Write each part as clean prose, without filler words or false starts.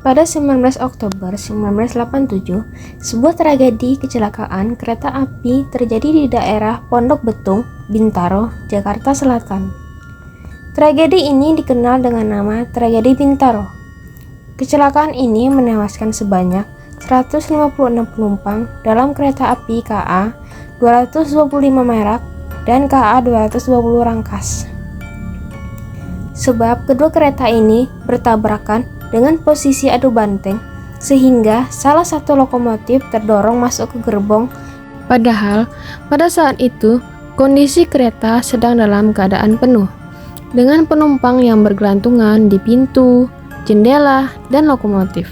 Pada 19 Oktober 1987, sebuah tragedi kecelakaan kereta api terjadi di daerah Pondok Betung, Bintaro, Jakarta Selatan. Tragedi ini dikenal dengan nama Tragedi Bintaro. Kecelakaan ini menewaskan sebanyak 156 penumpang dalam kereta api KA 225 merek dan KA 220 rangkas. Sebab kedua kereta ini bertabrakan dengan posisi adu banteng, sehingga salah satu lokomotif terdorong masuk ke gerbong. Padahal pada saat itu kondisi kereta sedang dalam keadaan penuh, dengan penumpang yang bergelantungan di pintu, jendela, dan lokomotif.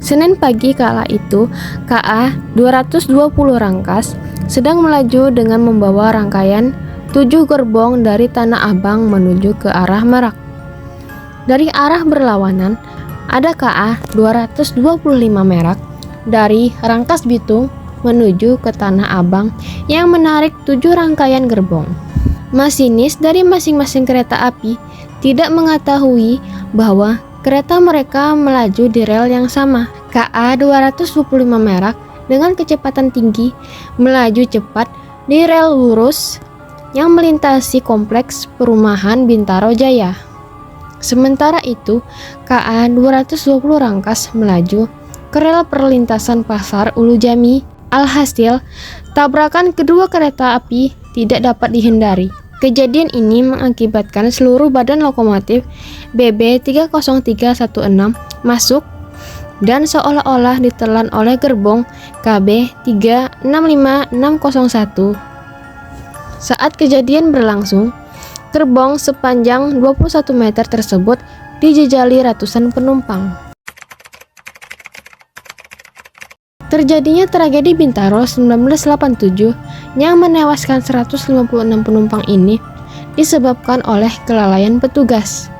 Senin pagi kala itu, KA 220 rangkas sedang melaju dengan membawa rangkaian 7 gerbong dari Tanah Abang menuju ke arah Merak. Dari arah berlawanan, ada KA 225 merek dari Rangkas Bitung menuju ke Tanah Abang yang menarik 7 rangkaian gerbong. Masinis dari masing-masing kereta api tidak mengetahui bahwa kereta mereka melaju di rel yang sama. KA 225 merek dengan kecepatan tinggi melaju cepat di rel lurus yang melintasi kompleks perumahan Bintaro Jaya. Sementara itu, KA 220 rangkas melaju ke rel perlintasan Pasar Ulu Jami. Alhasil, tabrakan kedua kereta api tidak dapat dihindari. Kejadian ini mengakibatkan seluruh badan lokomotif BB 30316 masuk dan seolah-olah ditelan oleh gerbong KB 365601. Saat kejadian berlangsung, gerbong sepanjang 21 meter tersebut dijejali ratusan penumpang. Terjadinya tragedi Bintaro 1987 yang menewaskan 156 penumpang ini disebabkan oleh kelalaian petugas.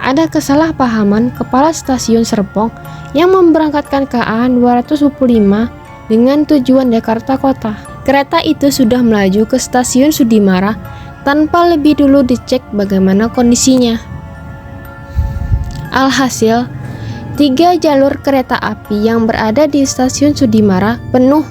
Ada kesalahpahaman kepala stasiun Serpong yang memberangkatkan KA 225 dengan tujuan Jakarta Kota. Kereta itu sudah melaju ke stasiun Sudimara tanpa lebih dulu dicek bagaimana kondisinya. Alhasil, 3 jalur kereta api yang berada di stasiun Sudimara penuh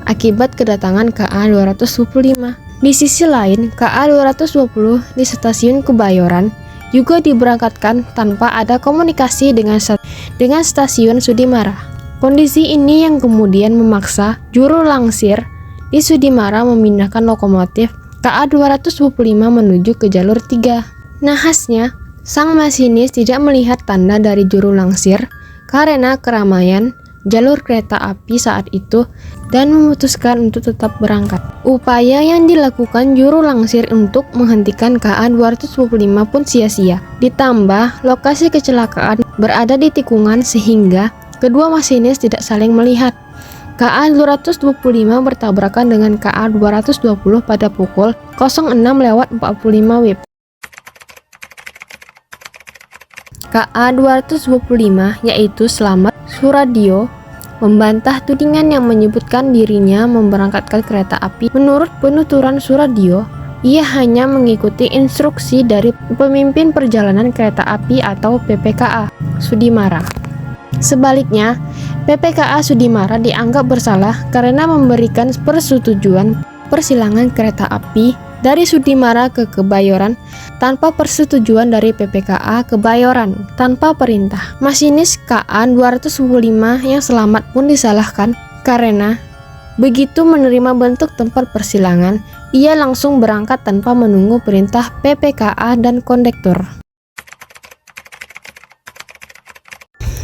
akibat kedatangan KA 225. Di sisi lain, KA 220 di stasiun Kebayoran juga diberangkatkan tanpa ada komunikasi dengan stasiun Sudimara. Kondisi ini yang kemudian memaksa juru langsir di Sudimara memindahkan lokomotif KA 225 menuju ke jalur 3. Nahasnya, sang masinis tidak melihat tanda dari juru langsir karena keramaian jalur kereta api saat itu dan memutuskan untuk tetap berangkat. Upaya yang dilakukan juru langsir untuk menghentikan KA 225 pun sia-sia. Ditambah lokasi kecelakaan berada di tikungan sehingga kedua masinis tidak saling melihat. KA 225 bertabrakan dengan KA 220 pada pukul 06.45 WIB. KA 225 yaitu Slamet Suradyo membantah tudingan yang menyebutkan dirinya memberangkatkan kereta api. Menurut penuturan Suradyo, ia hanya mengikuti instruksi dari pemimpin perjalanan kereta api atau PPKA Sudimara. Sebaliknya, PPKA Sudimara dianggap bersalah karena memberikan persetujuan persilangan kereta api dari Sudimara ke Kebayoran tanpa persetujuan dari PPKA Kebayoran tanpa perintah. Masinis KA 225 yang selamat pun disalahkan karena begitu menerima bentuk tempat persilangan, ia langsung berangkat tanpa menunggu perintah PPKA dan kondektur.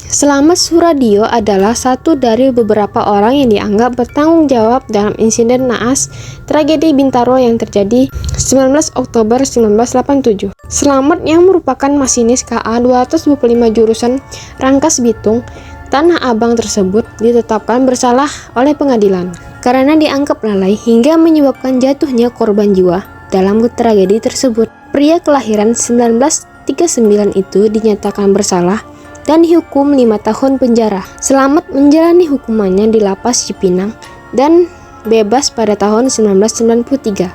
Slamet Suradyo adalah satu dari beberapa orang yang dianggap bertanggung jawab dalam insiden naas tragedi Bintaro yang terjadi 19 Oktober 1987. Slamet yang merupakan masinis KA 225 jurusan Rangkas Bitung, Tanah Abang tersebut ditetapkan bersalah oleh pengadilan karena dianggap lalai hingga menyebabkan jatuhnya korban jiwa dalam tragedi tersebut. Pria kelahiran 1939 itu dinyatakan bersalah dan dihukum 5 tahun penjara. Slamet menjalani hukumannya di Lapas Cipinang dan bebas pada tahun 1993.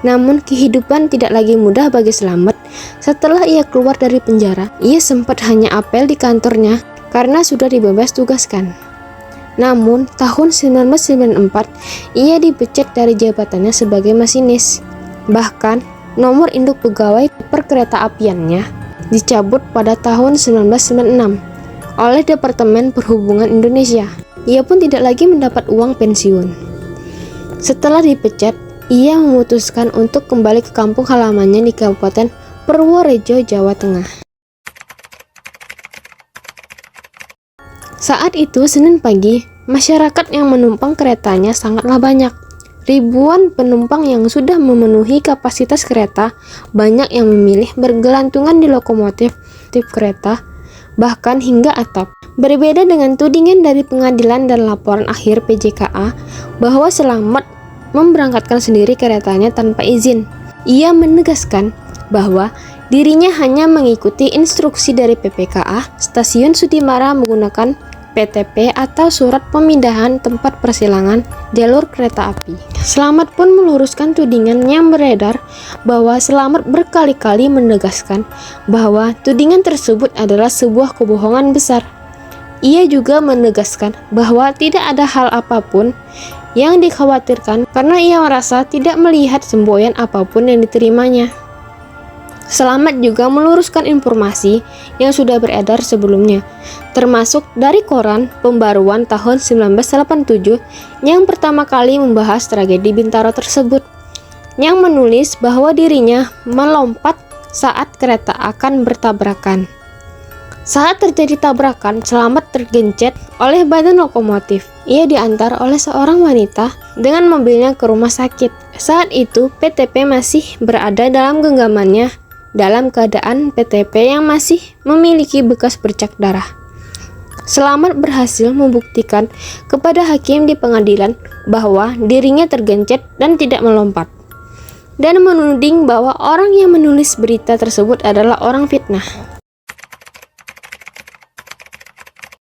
Namun kehidupan tidak lagi mudah bagi Slamet. Setelah ia keluar dari penjara, ia sempat hanya apel di kantornya karena sudah dibebas tugaskan. Namun tahun 1994 ia dipecat dari jabatannya sebagai masinis. Bahkan nomor induk pegawai perkeretaapiannya dicabut pada tahun 1996 oleh Departemen Perhubungan Indonesia. Ia pun tidak lagi mendapat uang pensiun. Setelah dipecat, ia memutuskan untuk kembali ke kampung halamannya di Kabupaten Purworejo, Jawa Tengah. Saat itu Senin pagi, masyarakat yang menumpang keretanya sangatlah banyak. Ribuan penumpang yang sudah memenuhi kapasitas kereta, banyak yang memilih bergelantungan di lokomotif kereta, bahkan hingga atap. Berbeda dengan tudingan dari pengadilan dan laporan akhir PJKA bahwa Slamet memberangkatkan sendiri keretanya tanpa izin. Ia menegaskan bahwa dirinya hanya mengikuti instruksi dari PPKA Stasiun Sudimara menggunakan PTP atau Surat Pemindahan Tempat Persilangan Jalur Kereta Api. Slamet pun meluruskan tudingan yang beredar bahwa Slamet berkali-kali menegaskan bahwa tudingan tersebut adalah sebuah kebohongan besar. Ia juga menegaskan bahwa tidak ada hal apapun yang dikhawatirkan karena ia merasa tidak melihat semboyan apapun yang diterimanya. Slamet juga meluruskan informasi yang sudah beredar sebelumnya, termasuk dari koran Pembaruan tahun 1987 yang pertama kali membahas tragedi Bintaro tersebut, yang menulis bahwa dirinya melompat saat kereta akan bertabrakan. Saat terjadi tabrakan, Slamet tergencet oleh badan lokomotif. Ia diantar oleh seorang wanita dengan mobilnya ke rumah sakit. Saat itu, PTP masih berada dalam genggamannya dalam keadaan PTP yang masih memiliki bekas bercak darah. Slamet berhasil membuktikan kepada hakim di pengadilan bahwa dirinya tergencet dan tidak melompat, dan menuding bahwa orang yang menulis berita tersebut adalah orang fitnah.